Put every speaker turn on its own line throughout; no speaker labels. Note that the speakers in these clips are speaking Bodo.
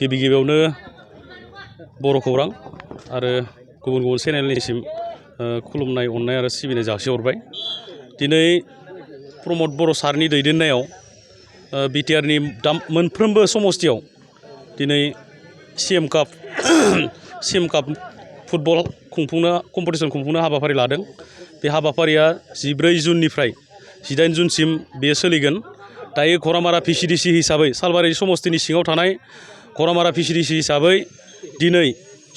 गिबि गिबियावनो बर' खौरां आरो गुबुन गुबुन चेनेलनिसिम खुलुमनाय अननाय आरो सिबिनाय जासिहरबाय। दिनै प्रमद बर' सारनि दैदेननायाव बिटिआरनि मोनफ्रोमबो समस्तियाव दिनै सिएम काप फुटबल कम्पिटिसन खुंफुंनो हाबाफारि लादों। बे हाबाफारिया 14 जुननिफ्राय 18 जुनसिम बेयो सोलिगोन। दायो घरामारा भिसिडिसि हिसाबै सालबारि समस्तिनि सिङाव थानाय घरामारा भिसिडिसि हिसाबै दिनै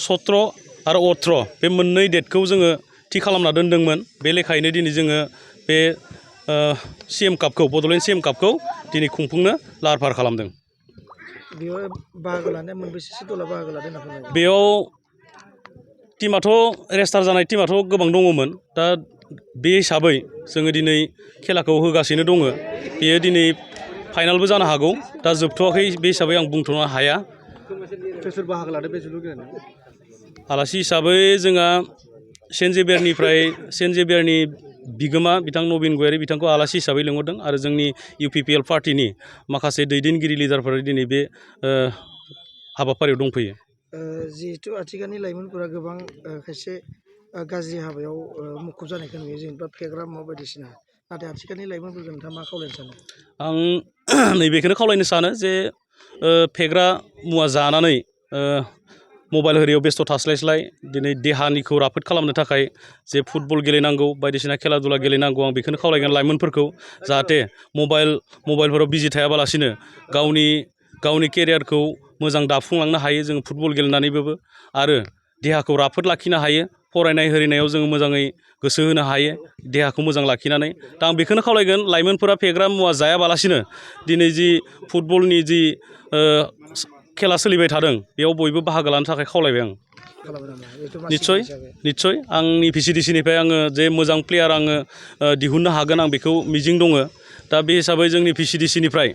17 आरो 18 बे मोननै डेटखौ जोङो थि खालामना दोनदोंमोन। बे लेखायैनो दिनै जोङो बे सिएम कापखौ बड'लेण्ड सिएम कापखौ दिनै खुंफुंनो लाहार फाहार खालामदों।
बेयाव बाहागो लानाया मोनबेसेसो दला बाहागो लादों होनना फोरमायदों?
बेयाव टीमाथ' रेजिस्टार जानाय टीमाथ' गोबां दङमोन। दा बे हिसाबै जोङो दिनै खेलाखौ होगासिनो दङ। बेयो दिनै फाइनालबो जानो हागौ। दा जोबथ'वाखै बे हिसाबै आं बुंथ'नो हाया।
सोर बाहागो लादों बे जोलुर गेलेनायाव?
आलासि हिसाबै जोंहा सेन्ट जेभियारनि बिगोमा बिथां नबिन गयारि बिथांखौ आलासि हिसाबै लिंहरदों आरो जोंनि UPPL पार्टिनि माखासे दैदेनगिरि लिडारफोरा दिनै बे हाबाफारियाव दंफैयो।
जिहेतु आथिखालनि लाइमोनफोरा गोबां खायसे गाज्रि हाबायाव मुखुब जानायखौ नुयो, जेनेबा फेग्रा मुवा बायदिसिना। नाथाय आथिखालनि लाइमोनफोरखौ नोंथाङा मा खावलायनो सानो?
आं नैबेखौनो खावलायनो सानो जे फेग्रा मुवा जानानै मबाइल होरियाव बेस्थ' थास्लायस्लाय दिनै देहानिखौ राफोद खालामनो थाखाय जे फुटबल गेलेनांगौ, बायदिसिना खेला दुला गेलेनांगौ, आं बेखौनो खावलायगोन लाइमोनफोरखौ। जाहाथे मबाइलफोराव बिजि थायाबालासिनो गावनि केरियारखौ मोजां दाफुंलांनो हायो जों फुटबल गेलेनानैबाबो, आरो देहाखौ राफोद लाखिनो हायो। फरायनाय होरिनायाव जोङो मोजाङै गोसो होनो हायो देहाखौ मोजां लाखिनानै। दा आं बेखौनो खावलायगोन लाइमोनफोरा फेग्रा मुवा जायाबालासिनो दिनै जि फुटबलनि जि खेला सोलिबाय थादों बेयाव बयबो बाहागो लानो थाखाय खावलायबाय आं। निस्सय आंनि भिसिडिसिनिफ्राय आङो जे मोजां प्लेयार आङो दिहुननो हागोन, आं बेखौ मिजिं दङ। दा बे हिसाबै जोंनि भिसिडिसिनिफ्राय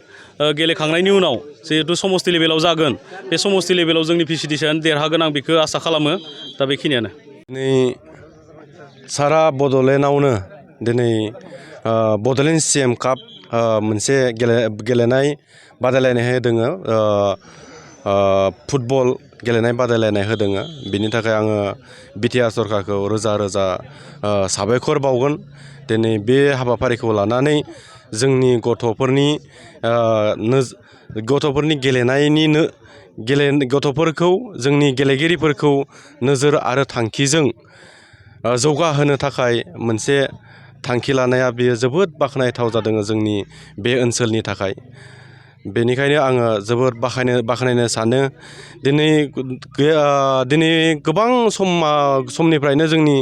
गेलेखांनायनि उनाव जिहेतु समस्ति लेभेलाव जागोन, बे समस्ति लेभेलाव जोंनि भिसिडिसियानो देरहागोन, आं बेखौ आसा खालामो। दा बेखिनियानो।
दिनै सारा बड'लेण्डआवनो दिनै बड'लेण्ड सिएम काप मोनसे गेलेनाय बादायलायनाय होदों। फुटबल गेलेनाय बादायलायनाय होदों। बिनि थाखाय आङो बिटिआर सरकारखौ रोजा रोजा साबायखर बावगोन। दिनै बे हाबाफारिखौ लानानै जोंनि गथ'फोरखौ जोंनि गेलेगिरिफोरखौ नोजोर आरो थांखिजों जौगाहोनो थाखाय मोनसे थांखि लानाया बेयो जोबोद बाख्नायथाव जादों जोंनि बे ओनसोलनि थाखाय। बेनिखायनो आङो जोबोद बाख्नायनो सानो। दिनै गोबां समनिफ्रायनो जोंनि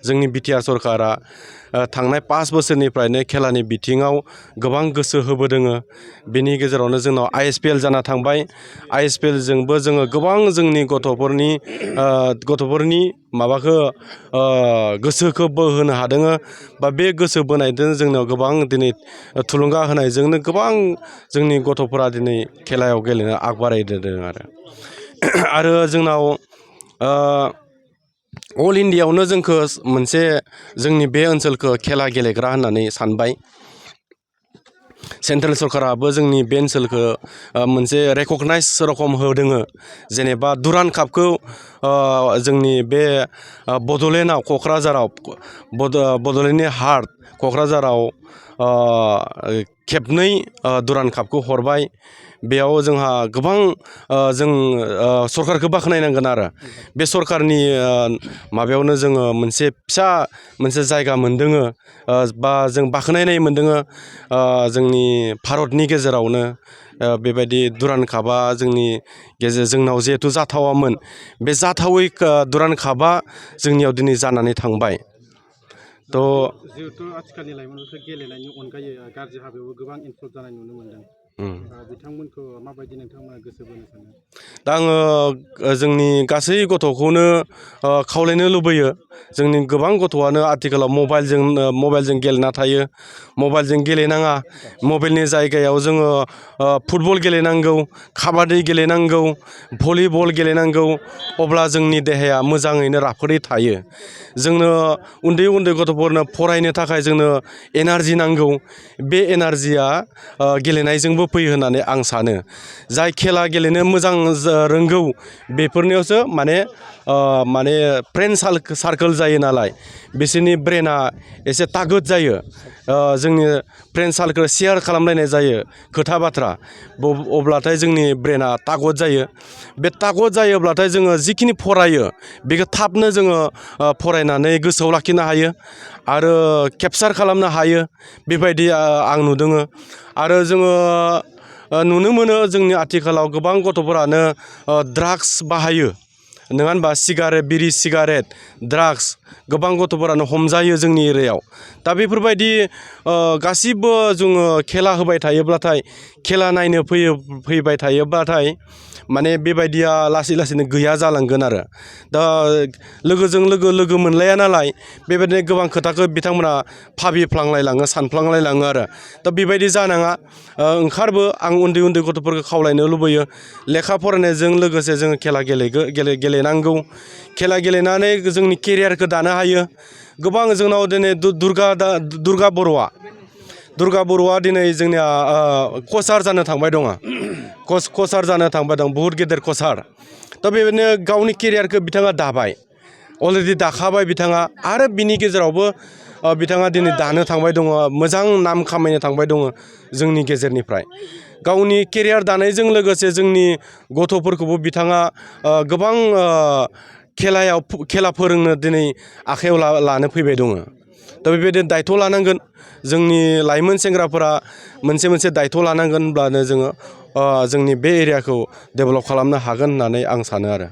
जोंनि बिटिआर सरकारा थांनाय 5 बोसोरनिफ्रायनो खेलानि बिथिङाव गोबां गोसो होबोदों। बेनि गेजेरावनो जोंनाव ISPL जाना थांबाय। ISPLजोंबो जोङो गोबां जोंनि गथ'फोरनि माबाखौ गोसोखौ बोहोनो हादों। बा बे गोसो बोनायजों जोंनाव गोबां दिनै थुलुंगा होनायजोंनो गोबां जोंनि गथ'फोरा दिनै खेलायाव गेलेनो आग बारायदों आरो जोंनाव अल इन्डियायावनो जोंखौ मोनसे जोंनि बे ओनसोलखौ खेला गेलेग्रा होननानै सानबाय। सेन्ट्रेल सरकाराबो जोंनि बे ओनसोलखौ मोनसे रेकगनाइज रखम होदों। जेनेबा दुरान्ड कापखौ जोंनि बे बड'लेण्डआव बड'लेण्डनि हार्ट क'क्राझाराव खेबनै दुरान्ड कापखौ हरबाय। बेयाव जोंहा गोबां जों सरकारखौ बाख्नायनांगोन आरो बे सरकारनि माबायावनो जोङो मोनसे जायगा मोनदों, बा जों बाख्नायनाय मोनदों। जोंनि भारतनि गेजेरावनो बेबायदि दुरान्ड कापआ जोंनाव जिहेथु जाथावामोन, बे जाथावै दुरान्ड कापआ जोंनियाव दिनै जानानै थांबाय।
जिहेतु आथिखालनि लाइमोनफोरखौ गेलेनायनि अनगायै गाज्रि हाबायावबो गोबां इनभल्भ जानाय नुनो मोनदों। बिथांमोनखौ माबायदि नोंथांमोना गोसो बोनो सानो?
दा आङो जोंनि गासै गथ'खौनो खावलायनो लुबैयो। जोंनि गोबां गथ'आनो आथिखालाव मबाइलजों गेलेना थायो। मबाइलजों गेलेनाङा, मबाइलनि जायगायाव जोङो फुटबल गेलेनांगौ, काबादि गेलेनांगौ, भलिबल गेलेनांगौ। अब्ला जोंनि देहाया मोजाङैनो राफोदै थायो। जोंनो उन्दै गथ'फोरनो फरायनो थाखाय जोंनो एनार्जि नांगौ। बे एनार्जिया गेलेनायजोंबो बयनावबो फैयो होननानै आं सानो जाय खेला गेलेनो मोजां रोंगौ बेफोरनियावसो माने फ्रेन्ड सार्कोल जायो नालाय बिसोरनि ब्रेना एसे तागद जायो जोंनि फ्रेन्ड सार्कोल शेयार खालामलायनाय जायो खोथा बाथ्रा अब्लाथाय जोंनि ब्रेना तागद जायो बे तागद जायोब्लाथाय जोङो जिखिनि फरायो बेखौ थाबनो जोङो फरायनानै गोसोआव लाखिनो हायो आरो केपचार खालामनो हायो बेबायदि आं नुदों आरो जोङो नुनो मोनो जोंनि आथिखालाव गोबां गथ'फोरानो ड्राग्स बाहायो नङा होनबा बिरि सिगारेट ड्राग्स गोबां गथ'फोरानो हमजायो जोंनि एरियायाव दा बेफोरबायदि गासिबो जोङो खेला होबाय थायोब्लाथाय खेला नायनो फैबाय थायोब्लाथाय माने बेबायदिया लासै लासैनो गैया जालांगोन आरो दा लोगोजों लोगो मोनलाया नालाय बेबायदिनो गोबां खोथाखौ बिथांमोना भाबिफ्लांलायलाङो सानफ्लांलायलाङो आरो दा बेबायदि जानाङा ओंखारबो आं उन्दै गथ'फोरखौ खावलायनो लुबैयो लेखा फरायनायजों लोगोसे जोङो खेला गेलेनांगौ खेला गेलेनानै जोंनि केरियारखौ दानो हायो गोबां जोंनाव दिनै दुर्गा बर'आ दिनै जोंनिया कचार जानो थांबाय दङ कचार जानो थांबाय दं बहुद गेदेर कचार दा बेबायदिनो गावनि केरियारखौ बिथाङा दाबाय अलरेडि दाखाबाय बिथाङा आरो बिनि गेजेरावबो बिथाङा दिनै दानो थांबाय दङ मोजां नाम खामायनो थांबाय दङ जोंनि गेजेरनिफ्राय गावनि केरियार दानायजों लोगोसे जोंनि गथ'फोरखौबो बिथाङा गोबां खेला फोरोंनो दिनै आखायाव लानो फैबाय दङ दा बेबायदिनो दायथ' लानांगोन जोंनि लाइमोन सेंग्राफोरा मोनसे दायथ' लानांगोन होनब्लानो जोङो जोंनि बे एरियाखौ डेभेलप खालामनो हागोन होननानै आं सानो आरो